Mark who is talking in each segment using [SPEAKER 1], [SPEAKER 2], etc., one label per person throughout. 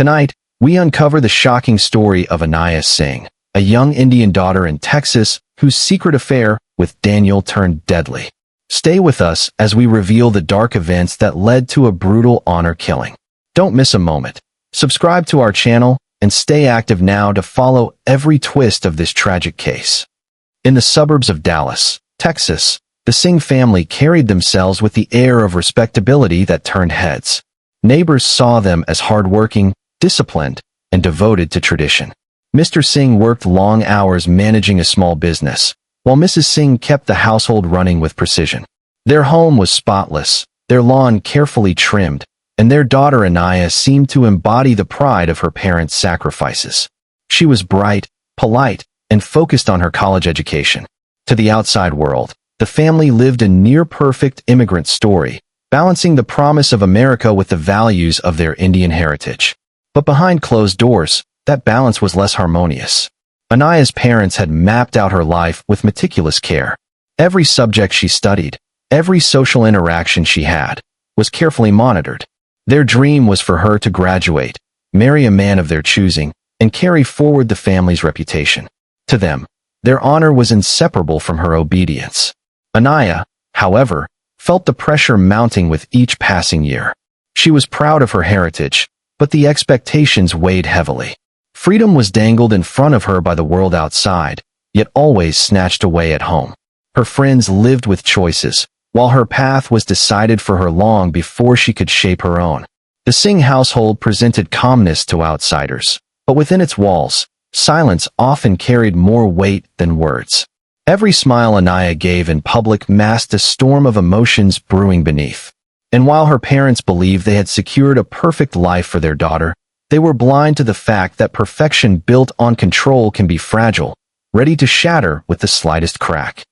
[SPEAKER 1] Tonight, we uncover the shocking story of Anaya Singh, a young Indian daughter in Texas whose secret affair with Daniel turned deadly. Stay with us as we reveal the dark events that led to a brutal honor killing. Don't miss a moment. Subscribe to our channel and stay active now to follow every twist of this tragic case. In the suburbs of Dallas, Texas, the Singh family carried themselves with the air of respectability that turned heads. Neighbors saw them as hardworking, disciplined, and devoted to tradition. Mr. Singh worked long hours managing a small business, while Mrs. Singh kept the household running with precision. Their home was spotless, their lawn carefully trimmed, and their daughter Anaya seemed to embody the pride of her parents' sacrifices. She was bright, polite, and focused on her college education. To the outside world, the family lived a near-perfect immigrant story, balancing the promise of America with the values of their Indian heritage. But behind closed doors, that balance was less harmonious. Anaya's parents had mapped out her life with meticulous care. Every subject she studied, every social interaction she had, was carefully monitored. Their dream was for her to graduate, marry a man of their choosing, and carry forward the family's reputation. To them, their honor was inseparable from her obedience. Anaya, however, felt the pressure mounting with each passing year. She was proud of her heritage, but the expectations weighed heavily. Freedom was dangled in front of her by the world outside, yet always snatched away at home. Her friends lived with choices, while her path was decided for her long before she could shape her own. The Singh household presented calmness to outsiders, but within its walls, silence often carried more weight than words. Every smile Anaya gave in public masked a storm of emotions brewing beneath. And while her parents believed they had secured a perfect life for their daughter, they were blind to the fact that perfection built on control can be fragile, ready to shatter with the slightest crack.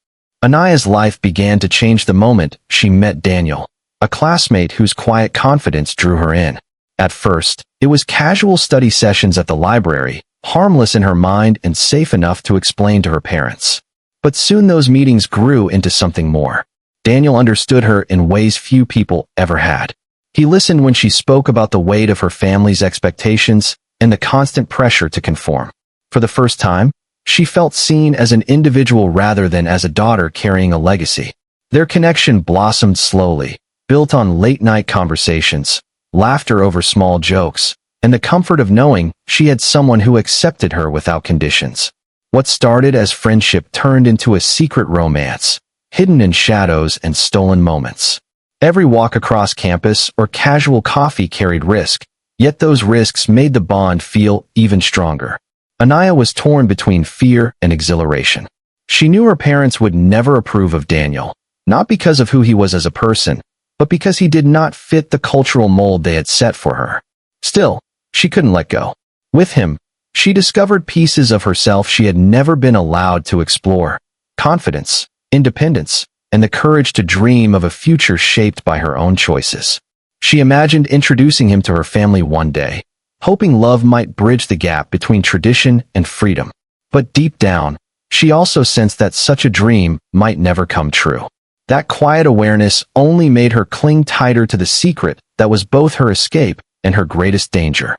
[SPEAKER 1] Anaya's life began to change the moment she met Daniel, a classmate whose quiet confidence drew her in. At first, it was casual study sessions at the library, harmless in her mind and safe enough to explain to her parents. But soon those meetings grew into something more. Daniel understood her in ways few people ever had. He listened when she spoke about the weight of her family's expectations and the constant pressure to conform. For the first time, she felt seen as an individual rather than as a daughter carrying a legacy. Their connection blossomed slowly, built on late-night conversations, laughter over small jokes, and the comfort of knowing she had someone who accepted her without conditions. What started as friendship turned into a secret romance, hidden in shadows and stolen moments. Every walk across campus or casual coffee carried risk, yet those risks made the bond feel even stronger. Anaya was torn between fear and exhilaration. She knew her parents would never approve of Daniel, not because of who he was as a person, but because he did not fit the cultural mold they had set for her. Still, she couldn't let go. With him, she discovered pieces of herself she had never been allowed to explore: confidence, independence, and the courage to dream of a future shaped by her own choices. She imagined introducing him to her family one day, hoping love might bridge the gap between tradition and freedom. But deep down, she also sensed that such a dream might never come true. That quiet awareness only made her cling tighter to the secret that was both her escape and her greatest danger.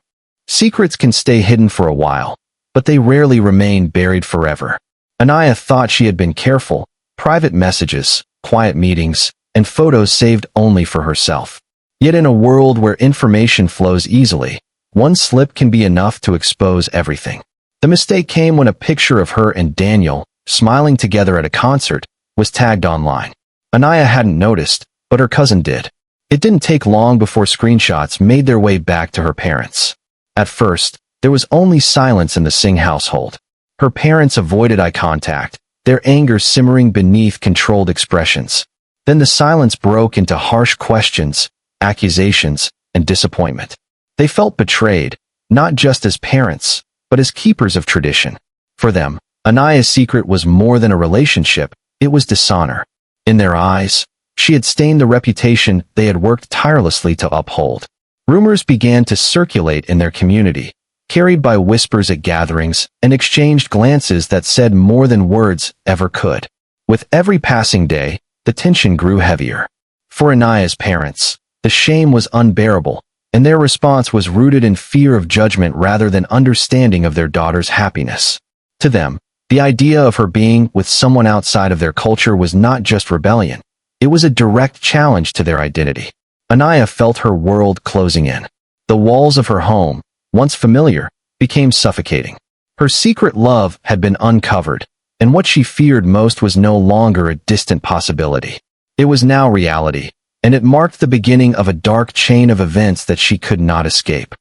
[SPEAKER 1] Secrets can stay hidden for a while, but they rarely remain buried forever. Anaya thought she had been careful: private messages, quiet meetings, and photos saved only for herself. Yet in a world where information flows easily, one slip can be enough to expose everything. The mistake came when a picture of her and Daniel, smiling together at a concert, was tagged online. Anaya hadn't noticed, but her cousin did. It didn't take long before screenshots made their way back to her parents. At first, there was only silence in the Singh household. Her parents avoided eye contact, their anger simmering beneath controlled expressions. Then the silence broke into harsh questions, accusations, and disappointment. They felt betrayed, not just as parents, but as keepers of tradition. For them, Anaya's secret was more than a relationship, it was dishonor. In their eyes, she had stained the reputation they had worked tirelessly to uphold. Rumors began to circulate in their community, carried by whispers at gatherings and exchanged glances that said more than words ever could. With every passing day, the tension grew heavier. For Anaya's parents, the shame was unbearable, and their response was rooted in fear of judgment rather than understanding of their daughter's happiness. To them, the idea of her being with someone outside of their culture was not just rebellion. It was a direct challenge to their identity. Anaya felt her world closing in. The walls of her home, once familiar, became suffocating. Her secret love had been uncovered, and what she feared most was no longer a distant possibility. It was now reality, and it marked the beginning of a dark chain of events that she could not escape.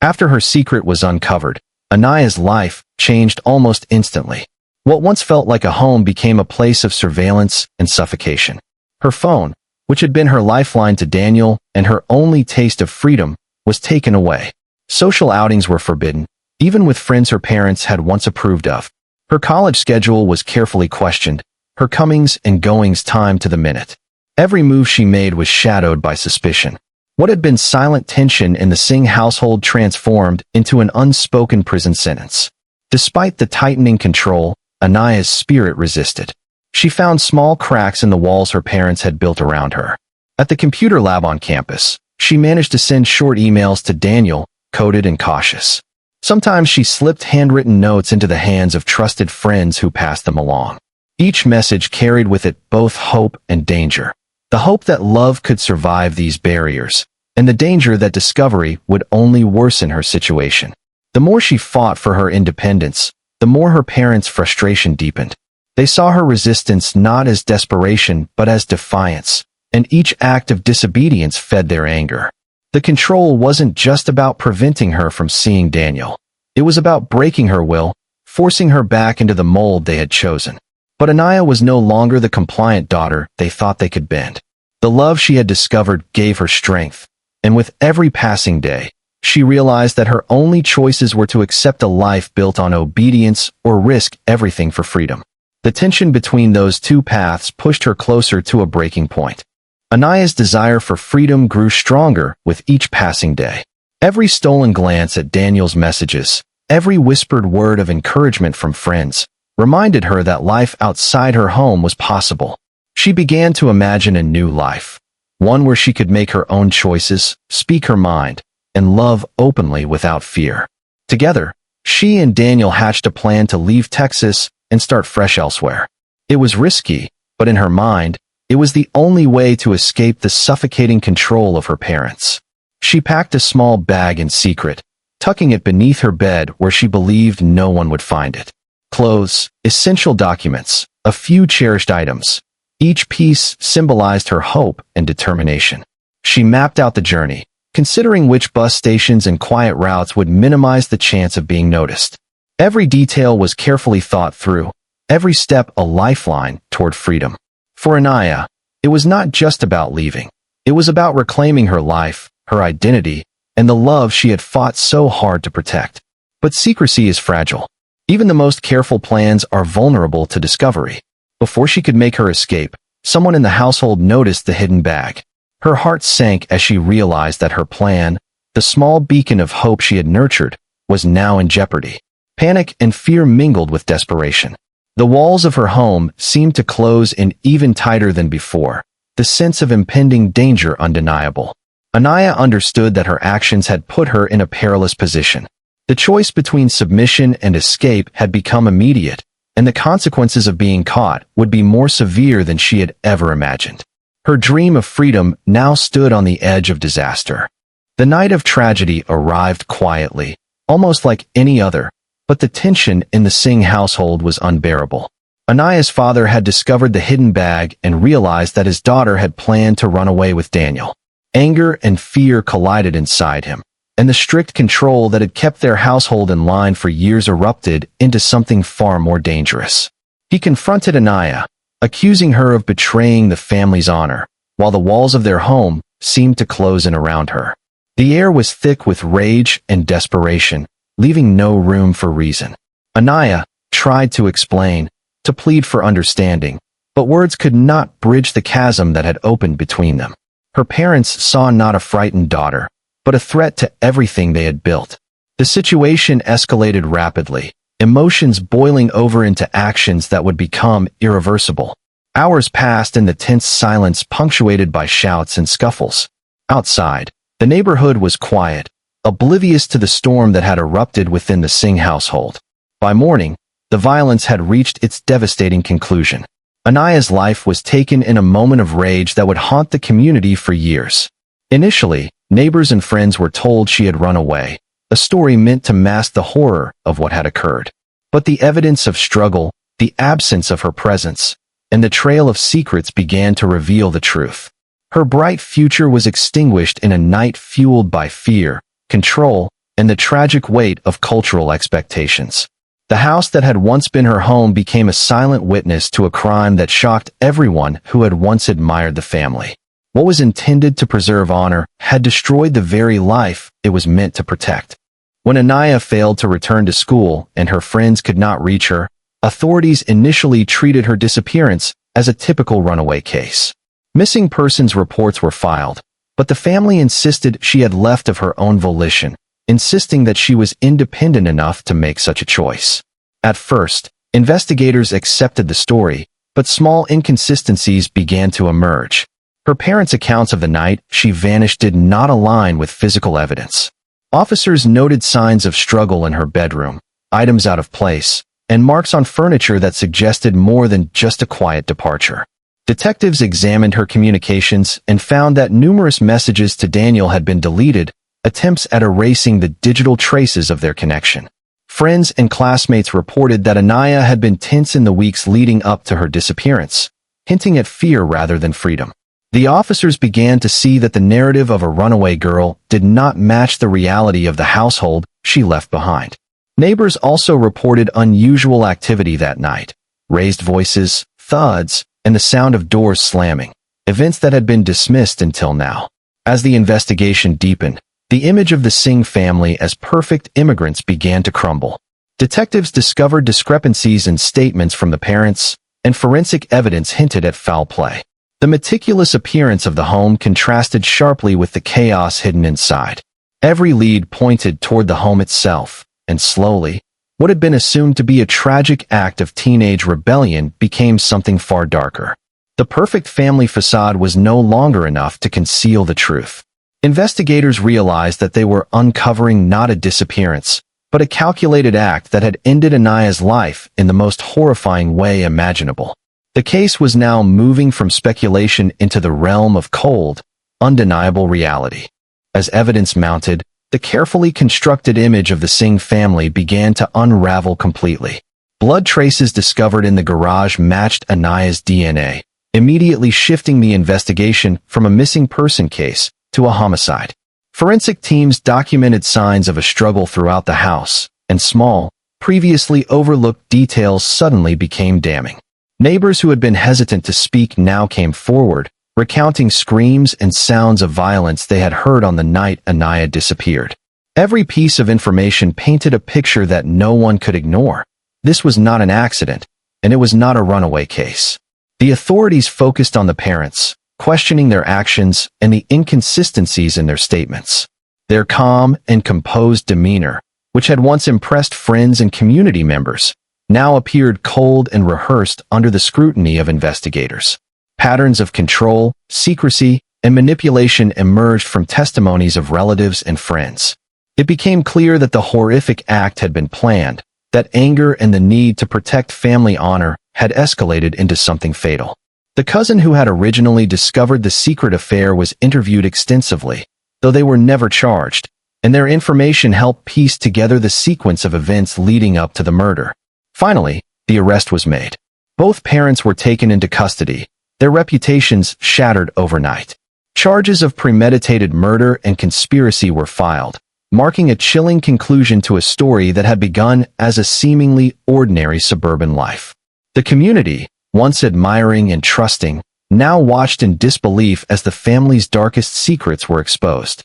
[SPEAKER 1] After her secret was uncovered, Anaya's life changed almost instantly. What once felt like a home became a place of surveillance and suffocation. Her phone, which had been her lifeline to Daniel and her only taste of freedom, was taken away. Social outings were forbidden, even with friends her parents had once approved of. Her college schedule was carefully questioned, her comings and goings timed to the minute. Every move she made was shadowed by suspicion. What had been silent tension in the Singh household transformed into an unspoken prison sentence. Despite the tightening control, Anaya's spirit resisted. She found small cracks in the walls her parents had built around her. At the computer lab on campus, she managed to send short emails to Daniel, coded and cautious. Sometimes she slipped handwritten notes into the hands of trusted friends who passed them along. Each message carried with it both hope and danger. The hope that love could survive these barriers, and the danger that discovery would only worsen her situation. The more she fought for her independence, the more her parents' frustration deepened. They saw her resistance not as desperation but as defiance, and each act of disobedience fed their anger. The control wasn't just about preventing her from seeing Daniel. It was about breaking her will, forcing her back into the mold they had chosen. But Anaya was no longer the compliant daughter they thought they could bend. The love she had discovered gave her strength, and with every passing day, she realized that her only choices were to accept a life built on obedience or risk everything for freedom. The tension between those two paths pushed her closer to a breaking point. Anaya's desire for freedom grew stronger with each passing day. Every stolen glance at Daniel's messages, every whispered word of encouragement from friends, reminded her that life outside her home was possible. She began to imagine a new life, one where she could make her own choices, speak her mind, and love openly without fear. Together, she and Daniel hatched a plan to leave Texas and start fresh elsewhere. It was risky, but in her mind, it was the only way to escape the suffocating control of her parents. She packed a small bag in secret, tucking it beneath her bed where she believed no one would find it. Clothes, essential documents, a few cherished items. Each piece symbolized her hope and determination. She mapped out the journey, considering which bus stations and quiet routes would minimize the chance of being noticed. Every detail was carefully thought through, every step a lifeline toward freedom. For Anaya, it was not just about leaving. It was about reclaiming her life, her identity, and the love she had fought so hard to protect. But secrecy is fragile. Even the most careful plans are vulnerable to discovery. Before she could make her escape, someone in the household noticed the hidden bag. Her heart sank as she realized that her plan, the small beacon of hope she had nurtured, was now in jeopardy. Panic and fear mingled with desperation. The walls of her home seemed to close in even tighter than before, the sense of impending danger undeniable. Anaya understood that her actions had put her in a perilous position. The choice between submission and escape had become immediate, and the consequences of being caught would be more severe than she had ever imagined. Her dream of freedom now stood on the edge of disaster. The night of tragedy arrived quietly, almost like any other, but the tension in the Singh household was unbearable. Anaya's father had discovered the hidden bag and realized that his daughter had planned to run away with Daniel. Anger and fear collided inside him, and the strict control that had kept their household in line for years erupted into something far more dangerous. He confronted Anaya, accusing her of betraying the family's honor, while the walls of their home seemed to close in around her. The air was thick with rage and desperation, leaving no room for reason. Anaya tried to explain, to plead for understanding, but words could not bridge the chasm that had opened between them. Her parents saw not a frightened daughter, but a threat to everything they had built. The situation escalated rapidly, emotions boiling over into actions that would become irreversible. Hours passed in the tense silence punctuated by shouts and scuffles. Outside, The neighborhood was quiet, oblivious to the storm that had erupted within the Singh household. By morning, the violence had reached its devastating conclusion. Anaya's life was taken in a moment of rage that would haunt the community for years. Initially, neighbors and friends were told she had run away, a story meant to mask the horror of what had occurred. But the evidence of struggle, the absence of her presence, and the trail of secrets began to reveal the truth. Her bright future was extinguished in a night fueled by fear, control, and the tragic weight of cultural expectations. The house that had once been her home became a silent witness to a crime that shocked everyone who had once admired the family. What was intended to preserve honor had destroyed the very life it was meant to protect. When Anaya failed to return to school and her friends could not reach her, authorities initially treated her disappearance as a typical runaway case. Missing persons reports were filed, but the family insisted she had left of her own volition, insisting that she was independent enough to make such a choice. At first, investigators accepted the story, but small inconsistencies began to emerge. Her parents' accounts of the night she vanished did not align with physical evidence. Officers noted signs of struggle in her bedroom, items out of place, and marks on furniture that suggested more than just a quiet departure. Detectives examined her communications and found that numerous messages to Daniel had been deleted, attempts at erasing the digital traces of their connection. Friends and classmates reported that Anaya had been tense in the weeks leading up to her disappearance, hinting at fear rather than freedom. The officers began to see that the narrative of a runaway girl did not match the reality of the household she left behind. Neighbors also reported unusual activity that night, raised voices, thuds, and the sound of doors slamming, events that had been dismissed until now. As the investigation deepened, the image of the Singh family as perfect immigrants began to crumble. Detectives discovered discrepancies in statements from the parents, and forensic evidence hinted at foul play. The meticulous appearance of the home contrasted sharply with the chaos hidden inside. Every lead pointed toward the home itself, and slowly, what had been assumed to be a tragic act of teenage rebellion became something far darker. The perfect family facade was no longer enough to conceal the truth. Investigators realized that they were uncovering not a disappearance, but a calculated act that had ended Anaya's life in the most horrifying way imaginable. The case was now moving from speculation into the realm of cold, undeniable reality. As evidence mounted, the carefully constructed image of the Singh family began to unravel completely. Blood traces discovered in the garage matched Anaya's DNA, immediately shifting the investigation from a missing person case to a homicide. Forensic teams documented signs of a struggle throughout the house, and small, previously overlooked details suddenly became damning. Neighbors who had been hesitant to speak now came forward, recounting screams and sounds of violence they had heard on the night Anaya disappeared. Every piece of information painted a picture that no one could ignore. This was not an accident, and it was not a runaway case. The authorities focused on the parents, questioning their actions and the inconsistencies in their statements. Their calm and composed demeanor, which had once impressed friends and community members, now appeared cold and rehearsed under the scrutiny of investigators. Patterns of control, secrecy, and manipulation emerged from testimonies of relatives and friends. It became clear that the horrific act had been planned, that anger and the need to protect family honor had escalated into something fatal. The cousin who had originally discovered the secret affair was interviewed extensively, though they were never charged, and their information helped piece together the sequence of events leading up to the murder. Finally, the arrest was made. Both parents were taken into custody, their reputations shattered overnight. Charges of premeditated murder and conspiracy were filed, marking a chilling conclusion to a story that had begun as a seemingly ordinary suburban life. The community, once admiring and trusting, now watched in disbelief as the family's darkest secrets were exposed.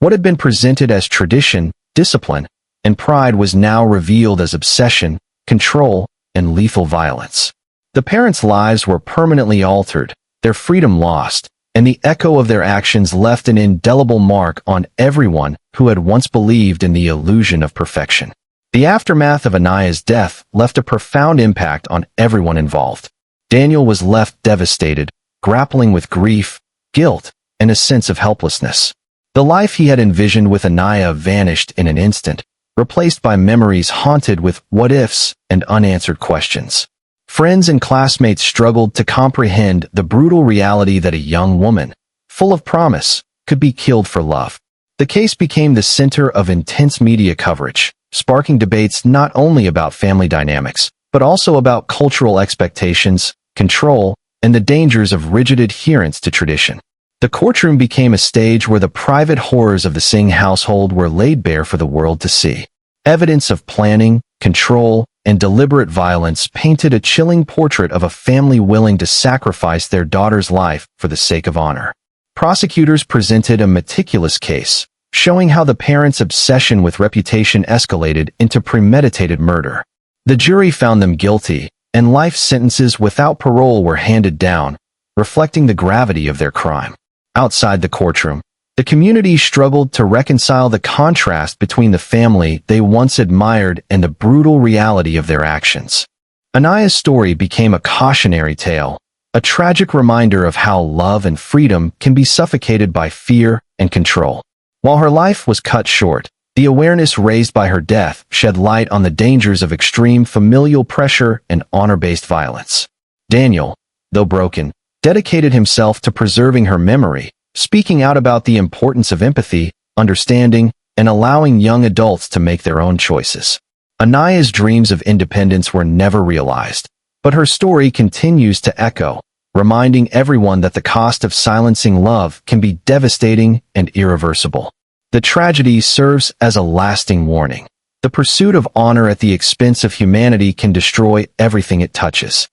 [SPEAKER 1] What had been presented as tradition, discipline, and pride was now revealed as obsession, control, and lethal violence. The parents' lives were permanently altered, their freedom lost, and the echo of their actions left an indelible mark on everyone who had once believed in the illusion of perfection. The aftermath of Anaya's death left a profound impact on everyone involved. Daniel was left devastated, grappling with grief, guilt, and a sense of helplessness. The life he had envisioned with Anaya vanished in an instant, replaced by memories haunted with what-ifs and unanswered questions. Friends and classmates struggled to comprehend the brutal reality that a young woman, full of promise, could be killed for love. The case became the center of intense media coverage, sparking debates not only about family dynamics, but also about cultural expectations, control, and the dangers of rigid adherence to tradition. The courtroom became a stage where the private horrors of the Singh household were laid bare for the world to see. Evidence of planning, control, and deliberate violence painted a chilling portrait of a family willing to sacrifice their daughter's life for the sake of honor. Prosecutors presented a meticulous case, showing how the parents' obsession with reputation escalated into premeditated murder. The jury found them guilty, and life sentences without parole were handed down, reflecting the gravity of their crime. Outside the courtroom, the community struggled to reconcile the contrast between the family they once admired and the brutal reality of their actions. Anaya's story became a cautionary tale, a tragic reminder of how love and freedom can be suffocated by fear and control. While her life was cut short, the awareness raised by her death shed light on the dangers of extreme familial pressure and honor-based violence. Daniel, though broken, dedicated himself to preserving her memory, speaking out about the importance of empathy, understanding, and allowing young adults to make their own choices. Anaya's dreams of independence were never realized, but her story continues to echo, reminding everyone that the cost of silencing love can be devastating and irreversible. The tragedy serves as a lasting warning. The pursuit of honor at the expense of humanity can destroy everything it touches.